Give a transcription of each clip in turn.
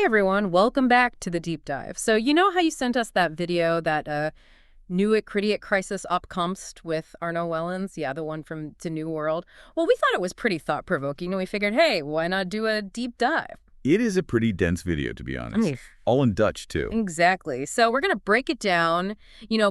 Everyone, welcome back to the deep dive. So you know how you sent us that video, that New Credit Crisis Opkomst with Arno Wellens? Yeah, the one from To New World. Well, we thought it was pretty thought-provoking, and we figured, hey, why not do a deep dive? It is a pretty dense video, to be honest. All in Dutch, too. Exactly. So we're going to break it down,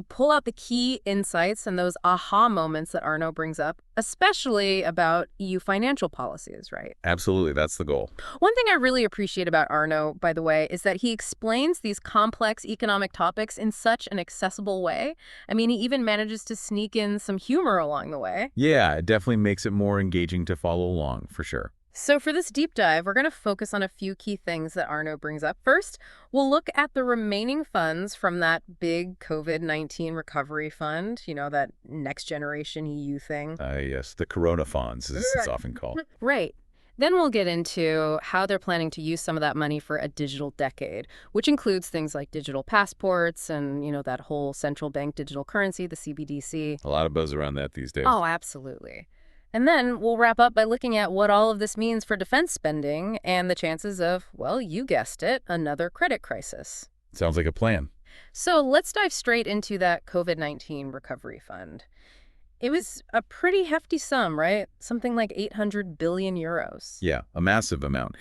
pull out the key insights and those aha moments that Arno brings up, especially about EU financial policies, right? Absolutely, that's the goal. One thing I really appreciate about Arno, by the way, is that he explains these complex economic topics in such an accessible way. I mean, he even manages to sneak in some humor along the way. Yeah, it definitely makes it more engaging to follow along, for sure. So for this deep dive, we're going to focus on a few key things that Arno brings up. First, we'll look at the remaining funds from that big COVID-19 recovery fund, that next generation EU thing. Yes, the Corona funds, as it's often called. Right. Then we'll get into how they're planning to use some of that money for a digital decade, which includes things like digital passports and, that whole central bank digital currency, the CBDC. A lot of buzz around that these days. Oh, absolutely. And then we'll wrap up by looking at what all of this means for defense spending and the chances of, well, you guessed it, another credit crisis. Sounds like a plan. So let's dive straight into that COVID-19 recovery fund. It was a pretty hefty sum, right? Something like 800 billion euros. Yeah, a massive amount.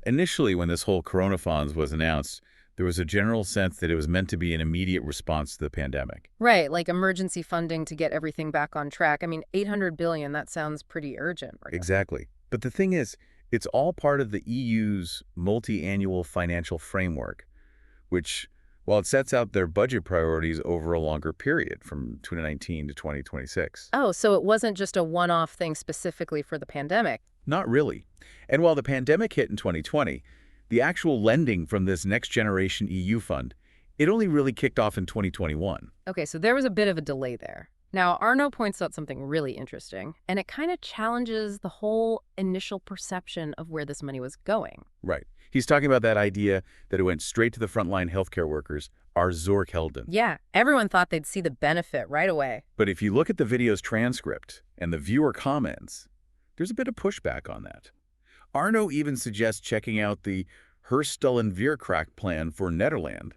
Initially, when this whole Corona funds was announced, there was a general sense that it was meant to be an immediate response to the pandemic. Right, like emergency funding to get everything back on track. I mean, 800 billion, that sounds pretty urgent, right? Exactly. But the thing is, it's all part of the EU's multi-annual financial framework, which, while it sets out their budget priorities over a longer period, from 2019 to 2026. Oh, so it wasn't just a one-off thing specifically for the pandemic. Not really. And while the pandemic hit in 2020, the actual lending from this next-generation EU fund, it only really kicked off in 2021. Okay, so there was a bit of a delay there. Now, Arno points out something really interesting, and it kind of challenges the whole initial perception of where this money was going. Right. He's talking about that idea that it went straight to the frontline healthcare workers, our Zorghelden. Yeah, everyone thought they'd see the benefit right away. But if you look at the video's transcript and the viewer comments, there's a bit of pushback on that. Arno even suggests checking out the Herstel en Veerkracht plan for Nederland,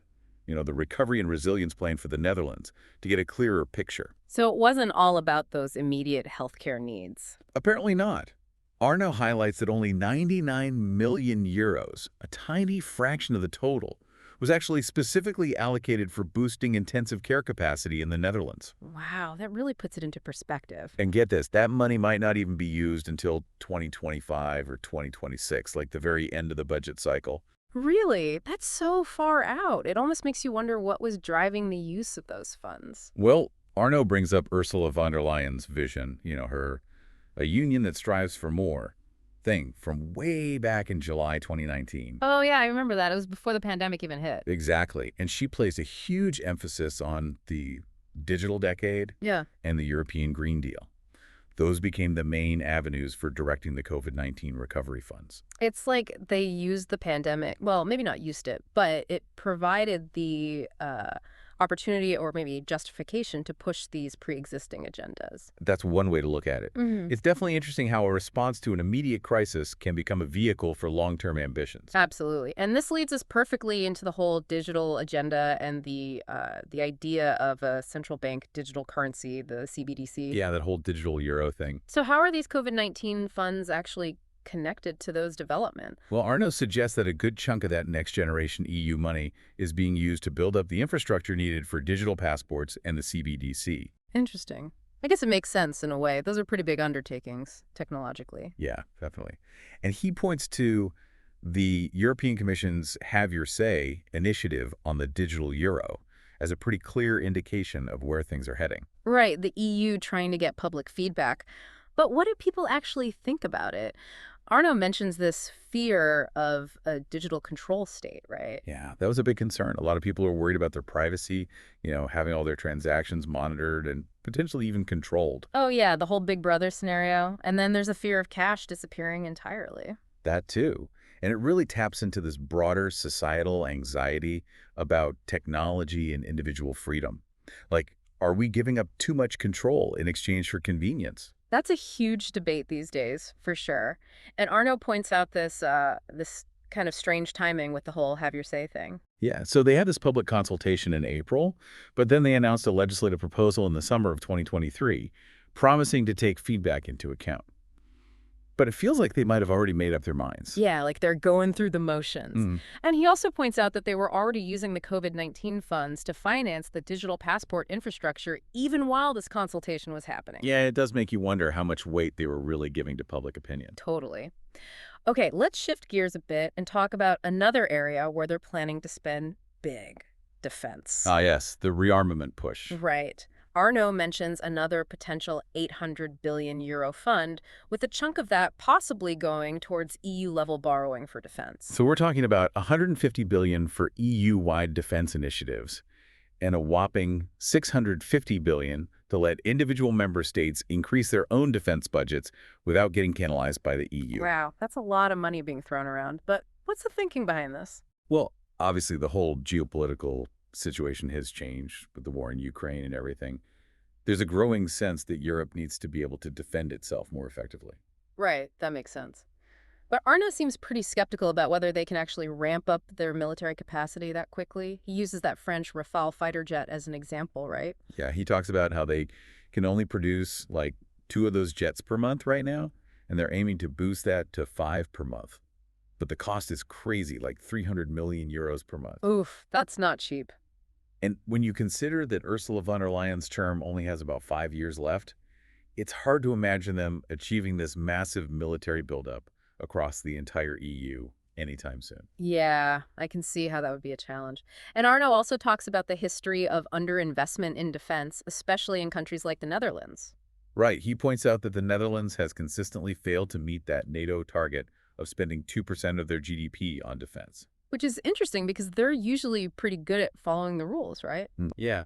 the Recovery and Resilience Plan for the Netherlands, to get a clearer picture. So it wasn't all about those immediate healthcare needs. Apparently not. Arno highlights that only 99 million euros, a tiny fraction of the total, was actually specifically allocated for boosting intensive care capacity in the Netherlands. Wow, that really puts it into perspective. And get this, that money might not even be used until 2025 or 2026, like the very end of the budget cycle. Really? That's so far out. It almost makes you wonder what was driving the use of those funds. Well, Arno brings up Ursula von der Leyen's vision, a union that strives for more thing from way back in July 2019. Oh, yeah, I remember that. It was before the pandemic even hit. Exactly. And she placed a huge emphasis on the digital decade and the European Green Deal. Those became the main avenues for directing the COVID-19 recovery funds. It's like they used the pandemic, well, maybe not used it, but it provided the opportunity or maybe justification to push these pre-existing agendas. That's one way to look at it. It's definitely interesting how a response to an immediate crisis can become a vehicle for long-term ambitions. Absolutely. And this leads us perfectly into the whole digital agenda and the idea of a central bank digital currency, the CBDC. Yeah, that whole digital euro thing. So how are these COVID-19 funds actually connected to those development? Well, Arno suggests that a good chunk of that next-generation EU money is being used to build up the infrastructure needed for digital passports and the CBDC. Interesting. I guess it makes sense in a way. Those are pretty big undertakings, technologically. Yeah, definitely. And he points to the European Commission's Have Your Say initiative on the digital euro as a pretty clear indication of where things are heading. Right, the EU trying to get public feedback. But what do people actually think about it? Arno mentions this fear of a digital control state, right? Yeah, that was a big concern. A lot of people are worried about their privacy, having all their transactions monitored and potentially even controlled. Oh, yeah, the whole Big Brother scenario. And then there's a fear of cash disappearing entirely. That too. And it really taps into this broader societal anxiety about technology and individual freedom. Like, are we giving up too much control in exchange for convenience? That's a huge debate these days, for sure. And Arno points out this Kind of strange timing with the whole have your say thing. Yeah, so they had this public consultation in April, but then they announced a legislative proposal in the summer of 2023, promising to take feedback into account. But it feels like they might have already made up their minds. Yeah, like they're going through the motions. Mm. And he also points out that they were already using the COVID-19 funds to finance the digital passport infrastructure even while this consultation was happening. Yeah, it does make you wonder how much weight they were really giving to public opinion. Totally. Okay, let's shift gears a bit and talk about another area where they're planning to spend big: defense. Ah, yes, the rearmament push. Right. Arno mentions another potential 800 billion euro fund, with a chunk of that possibly going towards EU-level borrowing for defense. So we're talking about 150 billion for EU-wide defense initiatives and a whopping 650 billion to let individual member states increase their own defense budgets without getting cannibalized by the EU. Wow, that's a lot of money being thrown around. But what's the thinking behind this? Well, obviously the whole geopolitical situation has changed with the war in Ukraine and everything. There's a growing sense that Europe needs to be able to defend itself more effectively. Right, that makes sense. But Arno seems pretty skeptical about whether they can actually ramp up their military capacity that quickly. He uses that French Rafale fighter jet as an example, right? Yeah, he talks about how they can only produce like 2 of those jets per month right now, and they're aiming to boost that to 5 per month. But the cost is crazy, like 300 million euros per month. Oof, that's not cheap. And when you consider that Ursula von der Leyen's term only has about 5 years left, it's hard to imagine them achieving this massive military buildup across the entire EU anytime soon. Yeah, I can see how that would be a challenge. And Arno also talks about the history of underinvestment in defense, especially in countries like the Netherlands. Right, he points out that the Netherlands has consistently failed to meet that NATO target of spending 2% of their GDP on defense. Which is interesting because they're usually pretty good at following the rules, right? Yeah,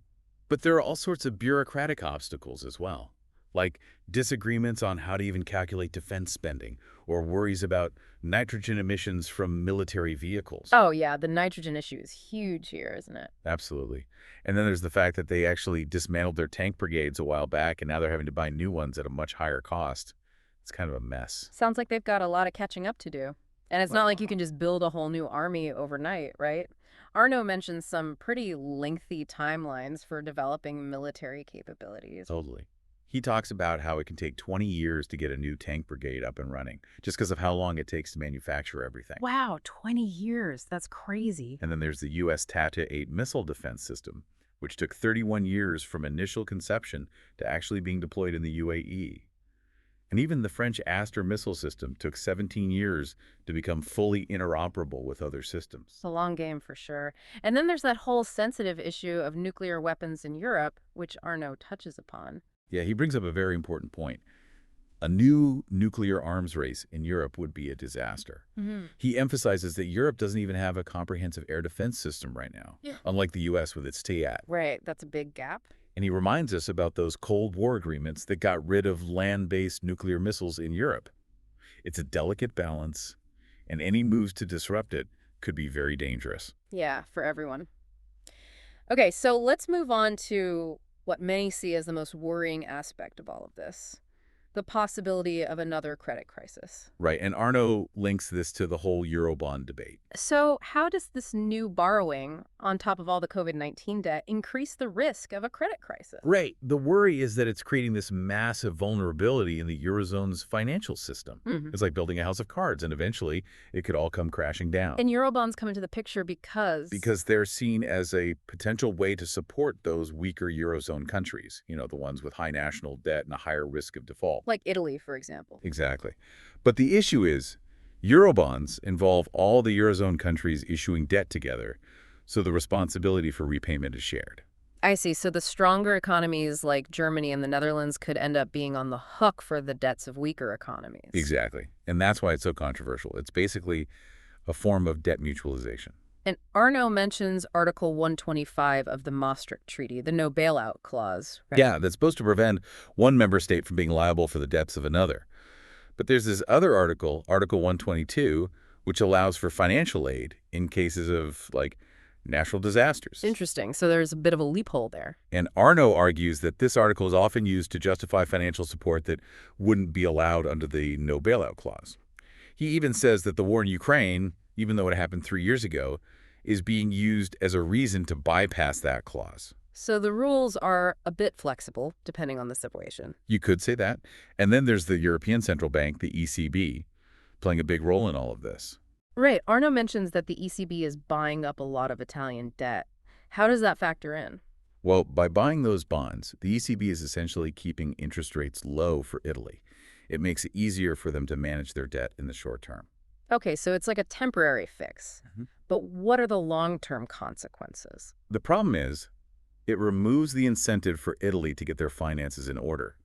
but there are all sorts of bureaucratic obstacles as well, like disagreements on how to even calculate defense spending or worries about nitrogen emissions from military vehicles. Oh, yeah, the nitrogen issue is huge here, isn't it? Absolutely. And then there's the fact that they actually dismantled their tank brigades a while back, and now they're having to buy new ones at a much higher cost. It's kind of a mess. Sounds like they've got a lot of catching up to do. And it's not like you can just build a whole new army overnight, right? Arno mentions some pretty lengthy timelines for developing military capabilities. Totally. He talks about how it can take 20 years to get a new tank brigade up and running, just because of how long it takes to manufacture everything. Wow, 20 years. That's crazy. And then there's the U.S. Tata-8 missile defense system, which took 31 years from initial conception to actually being deployed in the UAE. And even the French Aster missile system took 17 years to become fully interoperable with other systems. It's a long game for sure. And then there's that whole sensitive issue of nuclear weapons in Europe, which Arno touches upon. Yeah, he brings up a very important point. A new nuclear arms race in Europe would be a disaster. He emphasizes that Europe doesn't even have a comprehensive air defense system right now, unlike the U.S. with its TAAT. Right, that's a big gap. And he reminds us about those Cold War agreements that got rid of land-based nuclear missiles in Europe. It's a delicate balance, and any moves to disrupt it could be very dangerous. Yeah, for everyone. Okay, so let's move on to what many see as the most worrying aspect of all of this: the possibility of another credit crisis. Right, and Arno links this to the whole Eurobond debate. So how does this new borrowing, on top of all the COVID-19 debt, increase the risk of a credit crisis? Right. The worry is that it's creating this massive vulnerability in the Eurozone's financial system. It's like building a house of cards, and eventually it could all come crashing down. And Eurobonds come into the picture because... Because they're seen as a potential way to support those weaker Eurozone countries, you know, the ones with high national debt and a higher risk of default. Like Italy, for example. Exactly. But the issue is, Eurobonds involve all the Eurozone countries issuing debt together, so the responsibility for repayment is shared. I see. So the stronger economies like Germany and the Netherlands could end up being on the hook for the debts of weaker economies. Exactly. And that's why it's so controversial. It's basically a form of debt mutualization. And Arno mentions Article 125 of the Maastricht Treaty, the no bailout clause. Right? Yeah, that's supposed to prevent one member state from being liable for the debts of another. But there's this other article, Article 122, which allows for financial aid in cases of, like, natural disasters. Interesting. So there's a bit of a loophole there. And Arno argues that this article is often used to justify financial support that wouldn't be allowed under the no bailout clause. He even says that the war in Ukraine, even though it happened 3 years ago, is being used as a reason to bypass that clause. So the rules are a bit flexible, depending on the situation. You could say that. And then there's the European Central Bank, the ECB, playing a big role in all of this. Right. Arno mentions that the ECB is buying up a lot of Italian debt. How does that factor in? Well, by buying those bonds, the ECB is essentially keeping interest rates low for Italy. It makes it easier for them to manage their debt in the short term. Okay, so it's like a temporary fix. But what are the long-term consequences? The problem is, it removes the incentive for Italy to get their finances in order.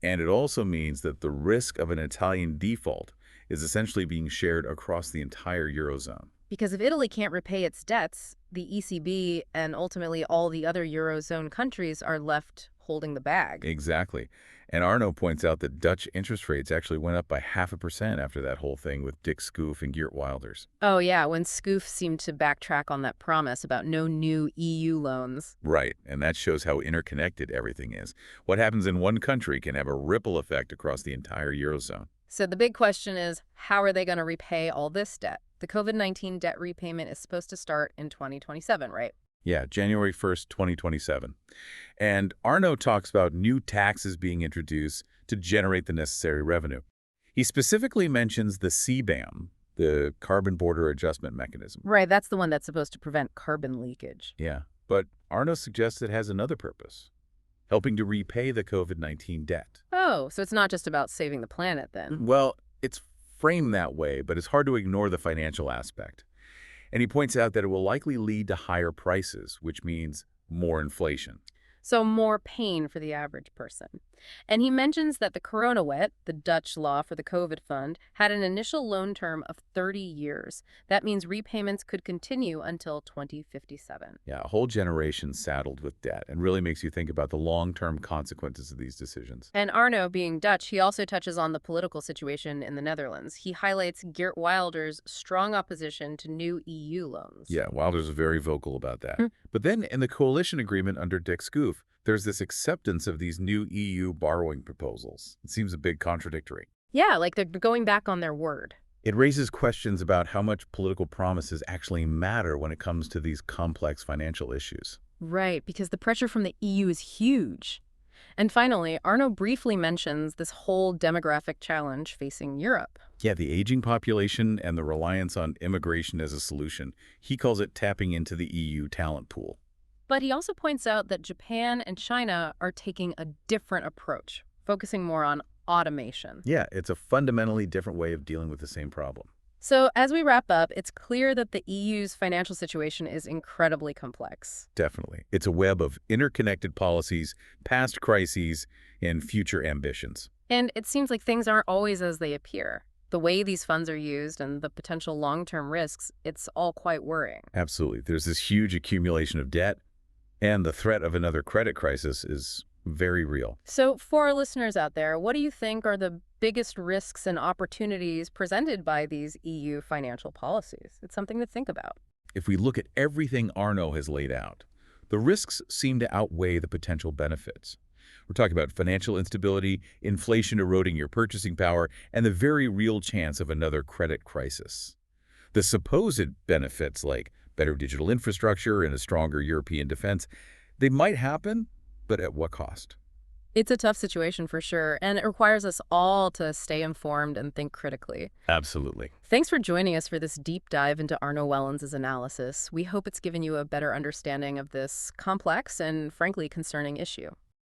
And it also means that the risk of an Italian default is essentially being shared across the entire Eurozone. Because if Italy can't repay its debts, the ECB and ultimately all the other Eurozone countries are left holding the bag. Exactly. And Arno points out that Dutch interest rates actually went up by 0.5% after that whole thing with Dick Schoof and Geert Wilders. Oh, yeah, when Scoof seemed to backtrack on that promise about no new EU loans. Right, and that shows how interconnected everything is. What happens in one country can have a ripple effect across the entire Eurozone. So the big question is, how are they going to repay all this debt? The COVID-19 debt repayment is supposed to start in 2027, right? Yeah, January 1st, 2027. And Arno talks about new taxes being introduced to generate the necessary revenue. He specifically mentions the CBAM, the Carbon Border Adjustment Mechanism. Right, that's the one that's supposed to prevent carbon leakage. Yeah, but Arno suggests it has another purpose, helping to repay the COVID-19 debt. Oh, so it's not just about saving the planet then. Well, it's framed that way, but it's hard to ignore the financial aspect. And he points out that it will likely lead to higher prices, which means more inflation. So more pain for the average person. And he mentions that the Coronawet, the Dutch law for the COVID fund, had an initial loan term of 30 years. That means repayments could continue until 2057. Yeah, a whole generation saddled with debt, and really makes you think about the long-term consequences of these decisions. And Arno, being Dutch, he also touches on the political situation in the Netherlands. He highlights Geert Wilders' strong opposition to new EU loans. Yeah, Wilders is very vocal about that. But then in the coalition agreement under Dick Schoof, there's this acceptance of these new EU borrowing proposals. It seems a bit contradictory. Yeah, like they're going back on their word. It raises questions about how much political promises actually matter when it comes to these complex financial issues. Right, because the pressure from the EU is huge. And finally, Arno briefly mentions this whole demographic challenge facing Europe. Yeah, the aging population and the reliance on immigration as a solution. He calls it tapping into the EU talent pool. But he also points out that Japan and China are taking a different approach, focusing more on automation. Yeah, it's a fundamentally different way of dealing with the same problem. So as we wrap up, it's clear that the EU's financial situation is incredibly complex. Definitely. It's a web of interconnected policies, past crises, and future ambitions. And it seems like things aren't always as they appear. The way these funds are used and the potential long-term risks, it's all quite worrying. Absolutely. There's this huge accumulation of debt, and the threat of another credit crisis is very real. So for our listeners out there, what do you think are the biggest risks and opportunities presented by these EU financial policies? It's something to think about. If we look at everything Arno has laid out, the risks seem to outweigh the potential benefits. We're talking about financial instability, inflation eroding your purchasing power, and the very real chance of another credit crisis. The supposed benefits, like better digital infrastructure and a stronger European defense, they might happen, but at what cost? It's a tough situation for sure, and it requires us all to stay informed and think critically. Absolutely. Thanks for joining us for this deep dive into Arno Wellens' analysis. We hope it's given you a better understanding of this complex and, frankly, concerning issue.